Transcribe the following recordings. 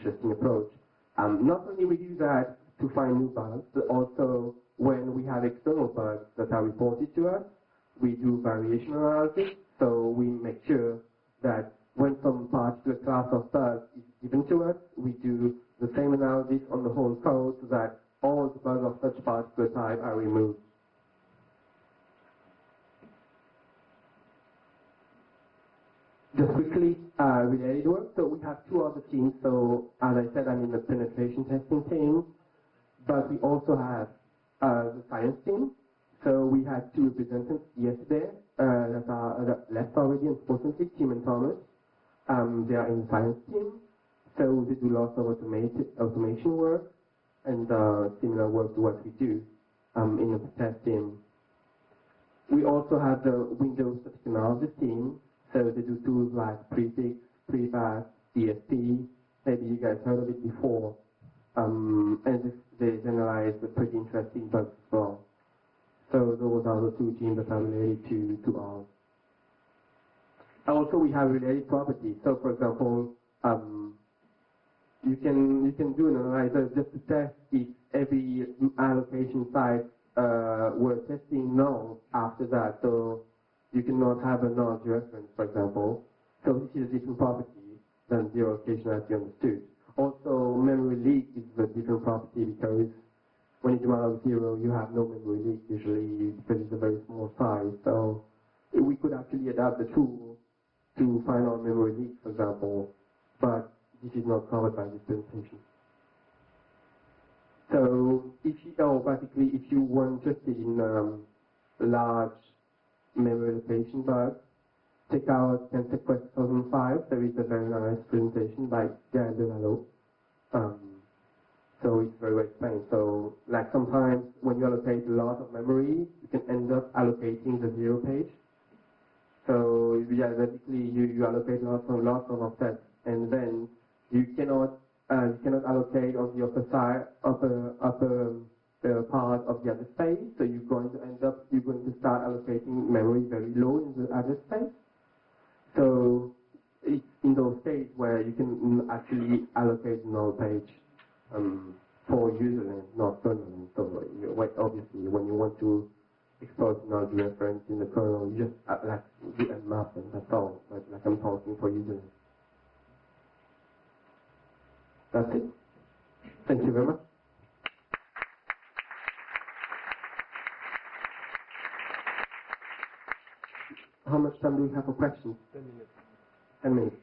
interesting approach. Not only we do that to find new bugs, but also when we have external bugs that are reported to us, we do variation analysis. So we make sure that when some particular class of bug is given to us, we do the same analysis on the whole code so that all the bugs of such particular type are removed. Just quickly, related work. So we have two other teams. So as I said, I'm in the penetration testing team, but we also have the science team. So we had two representatives yesterday that left already, unfortunately, Tim and Thomas. They are in the science team. So they do lots of automation work and similar work to what we do in the test team. We also have the Windows static analysis team. So they do tools like prefix, prepass, DSP. Maybe you guys heard of it before. And they generalize the pretty interesting bugs as well. So those are the two teams that are related to ours. Also, we have related properties. So, for example, you can do an analyzer just to test if every allocation site were testing null after that. So you cannot have a null reference, for example. So this is a different property than zero allocation as you understood. Also, memory leak is a different property because when you do malloc 0, you have no memory leak usually because it's a very small size. So we could actually adapt the tool to find out memory leaks, for example, but this is not covered by this presentation. So basically, if you were interested in large memory allocation bugs, check out Quest 2005. There is a very nice presentation by Gael Delalo. So it's very well explained. So like sometimes when you allocate a lot of memory, you can end up allocating the zero page. So yeah, basically you allocate lots of offsets, and then you cannot allocate on the upper side, upper part of the other space. So you're going to start allocating memory very low in the other space. So it's in those states where you can actually allocate null page for username, not kernel. So obviously, when you want to exploit null reference in the kernel, you just like do a map and that's all. Like I'm talking for username. That's it. Thank you very much. How much time do we have for questions? 10 minutes. 10 minutes.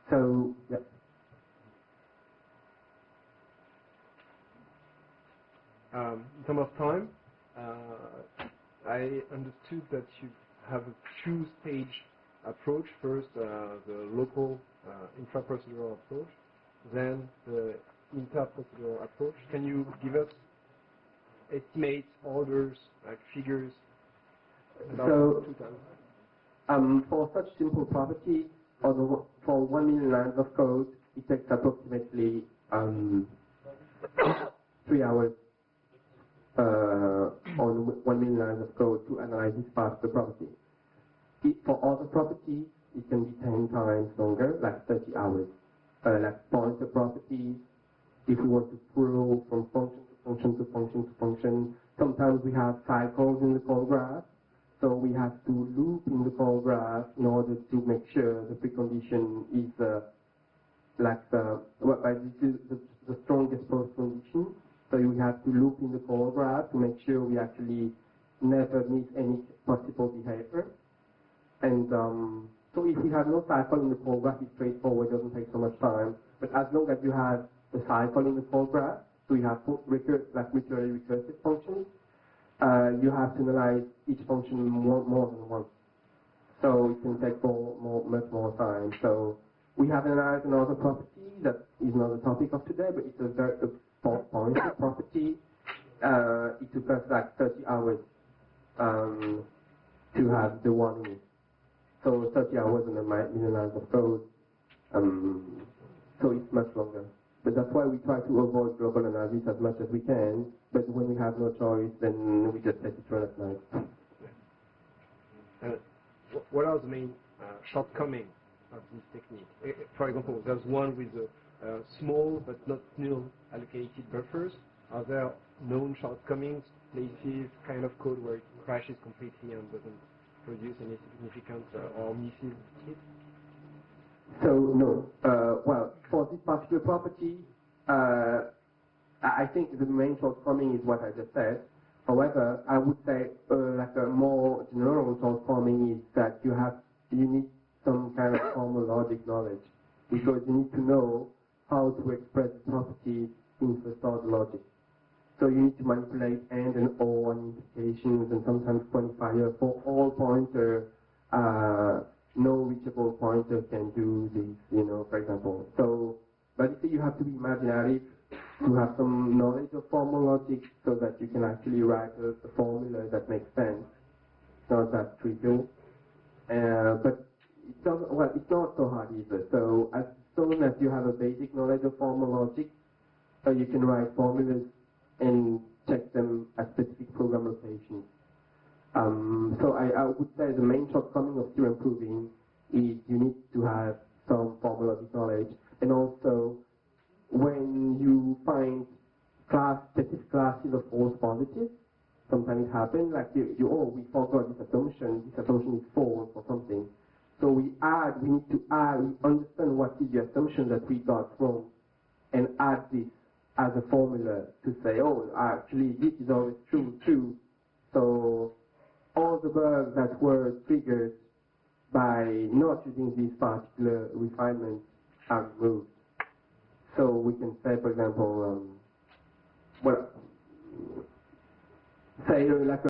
So, yeah. In terms of time, I understood that you have a two-stage approach. First, the local intra-procedural approach, then the inter-procedural approach. Can you give us estimates, orders, like figures? So, for such simple property, for 1 million lines of code, it takes approximately 3 hours on 1 million lines of code to analyze this part of the property. For other properties, it can be 10 times longer, like 30 hours. Like pointer properties, if we want to throw from function to function to function to function, sometimes we have cycles in the call graph. So we have to loop in the call graph in order to make sure the precondition is this is the strongest post-condition. So we have to loop in the call graph to make sure we actually never miss any possible behavior. And so if we have no cycle in the call graph, it's straightforward, it doesn't take so much time. But as long as you have the cycle in the call graph, so you have literally recursive functions, you have to analyze each function more than once. So it can take much more time. So we have analyzed another property that is not the topic of today, but it's a very pointer property. It took us like 30 hours to have the one in it. So 30 hours and a million lines of code. So it's much longer. But that's why we try to avoid global analysis as much as we can. But when we have no choice, then we just let it run at night. What are the main shortcomings of this technique. For example, there's one with small but not null allocated buffers. Are there known shortcomings, places, kind of code where it crashes completely and doesn't produce any significant or misses it? So no. Well, for this particular property, I think the main shortcoming is what I just said. However, I would say like a more general shortcoming is that you need some kind of formal logic knowledge, because you need to know how to express the properties in first-order logic. So you need to manipulate and or and implications and sometimes quantifier for all pointer. No reachable pointer can do this, for example. So basically you have to be imaginative, to have some knowledge of formal logic so that you can actually write a formula that makes sense. It's not that trivial. But it's not so hard either. So as soon as you have a basic knowledge of formal logic, you can write formulas and check them at specific program locations. So I would say the main shortcoming of serial proving is you need to have some formal logic knowledge, and also when you find specific classes of false positives, sometimes it happens, like we forgot this assumption is false or something. So we need to understand what is the assumption that we got wrong, and add this as a formula to say, oh, actually this is always true too. So all the bugs that were triggered by not using this particular refinement are removed. So we can say, for example, say like